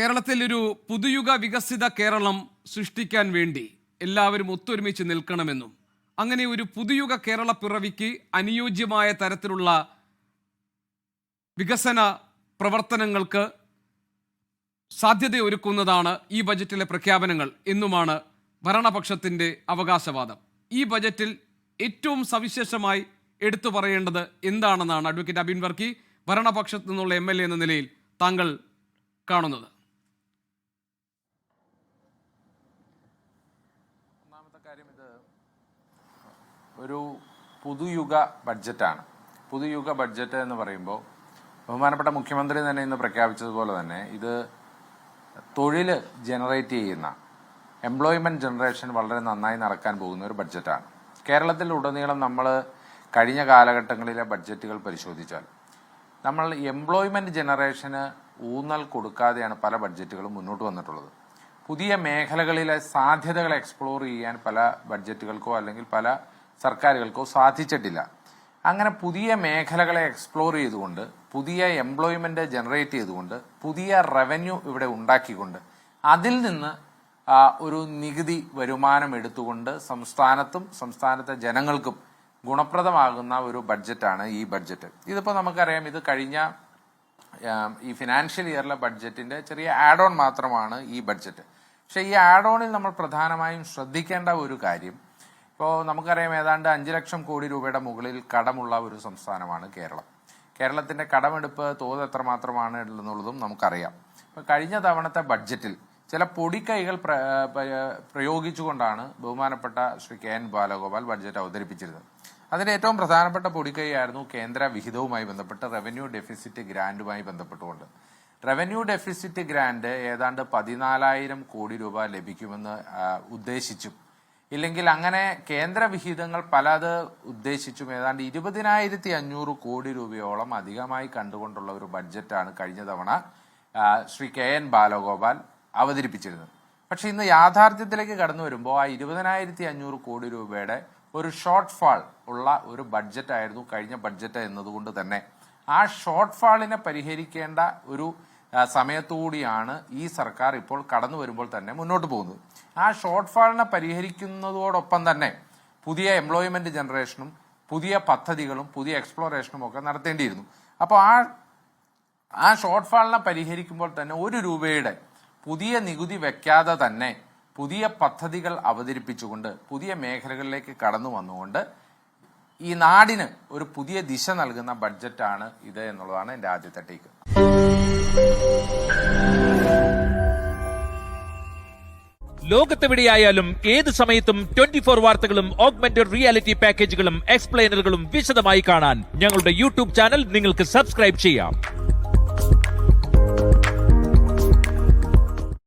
കേരളത്തിൽ ഒരു പുതുയുഗ വികസിത കേരളം സൃഷ്ടിക്കാൻ വേണ്ടി എല്ലാവരും ഒത്തൊരുമിച്ച് നിൽക്കണമെന്നും അങ്ങനെ ഒരു പുതുയുഗ കേരള പിറവിക്ക് അനുയോജ്യമായ തരത്തിലുള്ള വികസന പ്രവർത്തനങ്ങൾക്ക് സാധ്യതയൊരുക്കുന്നതാണ് ഈ ബജറ്റിലെ പ്രഖ്യാപനങ്ങൾ എന്നുമാണ് ഭരണപക്ഷത്തിൻ്റെ അവകാശവാദം. ഈ ബജറ്റിൽ ഏറ്റവും സവിശേഷമായി എടുത്തു പറയേണ്ടത് എന്താണെന്നാണ് അഡ്വക്കേറ്റ് അബിൻ വർക്കി, ഭരണപക്ഷത്തു നിന്നുള്ള MLA എന്ന നിലയിൽ താങ്കൾ കാണുന്നത്? ഒന്നാമത്തെ കാര്യം, ഇത് ഒരു പുതുയുഗ ബഡ്ജറ്റാണ്. പുതുയുഗ ബഡ്ജറ്റ് എന്ന് പറയുമ്പോൾ ബഹുമാനപ്പെട്ട മുഖ്യമന്ത്രി തന്നെ ഇന്ന് പ്രഖ്യാപിച്ചതുപോലെ തന്നെ ഇത് തൊഴിൽ ജനറേറ്റ് ചെയ്യുന്ന എംപ്ലോയ്മെൻറ്റ് ജനറേഷൻ വളരെ നന്നായി നടക്കാൻ പോകുന്ന ഒരു ബഡ്ജറ്റാണ്. കേരളത്തിൽ ഉടനീളം നമ്മൾ കഴിഞ്ഞ കാലഘട്ടങ്ങളിലെ ബഡ്ജറ്റുകൾ പരിശോധിച്ചാൽ നമ്മൾ എംപ്ലോയ്മെൻറ്റ് ജനറേഷന് ഊന്നൽ കൊടുക്കാതെയാണ് പല ബഡ്ജറ്റുകളും മുന്നോട്ട് വന്നിട്ടുള്ളത്. പുതിയ മേഖലകളിലെ സാധ്യതകൾ എക്സ്പ്ലോർ ചെയ്യാൻ പല ബഡ്ജറ്റുകൾക്കോ അല്ലെങ്കിൽ പല സർക്കാരുകൾക്കോ സാധിച്ചിട്ടില്ല. അങ്ങനെ പുതിയ മേഖലകളെ എക്സ്പ്ലോർ ചെയ്തുകൊണ്ട്, പുതിയ എംപ്ലോയ്മെന്റ് ജനറേറ്റ് ചെയ്തുകൊണ്ട്, പുതിയ റവന്യൂ ഇവിടെ ഉണ്ടാക്കിക്കൊണ്ട് അതിൽ നിന്ന് ഒരു നികുതി വരുമാനം എടുത്തുകൊണ്ട് സംസ്ഥാനത്തും സംസ്ഥാനത്തെ ജനങ്ങൾക്കും ഗുണപ്രദമാകുന്ന ഒരു ബഡ്ജറ്റാണ് ഈ ബഡ്ജറ്റ്. ഇതിപ്പോൾ നമുക്കറിയാം, ഇത് കഴിഞ്ഞ ഈ ഫിനാൻഷ്യൽ ഇയറിലെ ബഡ്ജറ്റിന്റെ ചെറിയ ആഡ് ഓൺ മാത്രമാണ് ഈ ബഡ്ജറ്റ്. പക്ഷേ ഈ ആഡ് ഓണിൽ നമ്മൾ പ്രധാനമായും ശ്രദ്ധിക്കേണ്ട ഒരു കാര്യം, ഇപ്പോൾ നമുക്കറിയാം ഏതാണ്ട് 5 ലക്ഷം കോടി രൂപയുടെ മുകളിൽ കടമുള്ള ഒരു സംസ്ഥാനമാണ് കേരളം. കേരളത്തിന്റെ കടമെടുപ്പ് തോത് എത്രമാത്രമാണ് എന്നുള്ളതും നമുക്കറിയാം. ഇപ്പോൾ കഴിഞ്ഞ തവണത്തെ ബഡ്ജറ്റിൽ ചില പൊടിക്കൈകൾ പ്രയോഗിച്ചുകൊണ്ടാണ് ബഹുമാനപ്പെട്ട ശ്രീ KN ബാലഗോപാൽ ബഡ്ജറ്റ് അവതരിപ്പിച്ചിരുന്നത്. അതിന്റെ ഏറ്റവും പ്രധാനപ്പെട്ട പൊടിക്കൈയായിരുന്നു കേന്ദ്ര വിഹിതവുമായി ബന്ധപ്പെട്ട് റവന്യൂ ഡെഫിസിറ്റ് ഗ്രാന്റുമായി ബന്ധപ്പെട്ടുകൊണ്ട്. റവന്യൂ ഡെഫിസിറ്റ് ഗ്രാന്റ് ഏതാണ്ട് 14,000 കോടി രൂപ ലഭിക്കുമെന്ന് ഉദ്ദേശിച്ചും, ഇല്ലെങ്കിൽ അങ്ങനെ കേന്ദ്ര വിഹിതങ്ങൾ പലത് ഉദ്ദേശിച്ചും ഏതാണ്ട് 20,500 കോടി രൂപയോളം അധികമായി കണ്ടുകൊണ്ടുള്ള ഒരു ബഡ്ജറ്റാണ് കഴിഞ്ഞ തവണ ശ്രീ KN ബാലഗോപാൽ അവതരിപ്പിച്ചിരുന്നത്. പക്ഷെ ഇന്ന് യാഥാർത്ഥ്യത്തിലേക്ക് കടന്നു വരുമ്പോൾ ആ 20,500 കോടി രൂപയുടെ ഒരു ഷോർട്ട് ഫാൾ ഉള്ള ഒരു ബഡ്ജറ്റായിരുന്നു കഴിഞ്ഞ ബഡ്ജറ്റ് എന്നതുകൊണ്ട് തന്നെ ആ ഷോർട്ട് ഫാളിനെ പരിഹരിക്കേണ്ട ഒരു സമയത്തുകൂടിയാണ് ഈ സർക്കാർ ഇപ്പോൾ കടന്നു വരുമ്പോൾ തന്നെ മുന്നോട്ട് പോകുന്നത്. ആ ഷോർട്ട് ഫാളിനെ പരിഹരിക്കുന്നതോടൊപ്പം തന്നെ പുതിയ എംപ്ലോയ്മെന്റ് ജനറേഷനും പുതിയ പദ്ധതികളും പുതിയ എക്സ്പ്ലോറേഷനും ഒക്കെ നടത്തേണ്ടിയിരുന്നു. അപ്പോൾ ആ ഷോർട്ട് ഫാളിനെ പരിഹരിക്കുമ്പോൾ തന്നെ 1 രൂപയുടെ പുതിയ നികുതി വെക്കാതെ തന്നെ പുതിയ പദ്ധതികൾ അവതരിപ്പിച്ചുകൊണ്ട് പുതിയ മേഖലകളിലേക്ക് കടന്നു വന്നുകൊണ്ട് ഈ നാടിന് ഒരു പുതിയ ദിശ നൽകുന്ന ബഡ്ജറ്റാണ് ഇത് എന്നുള്ളതാണ് എൻ്റെ ആദ്യത്തെ ടേക്ക്. ലോകത്തെവിടെയായാലും ഏത് സമയത്തും 24 വാർത്തകളും ഓഗ്മെന്റഡ് റിയാലിറ്റി പാക്കേജുകളും എക്സ്പ്ലെയിനറുകളും വിശദമായി കാണാൻ ഞങ്ങളുടെ YouTube ചാനൽ നിങ്ങൾക്ക് സബ്സ്ക്രൈബ് ചെയ്യാം.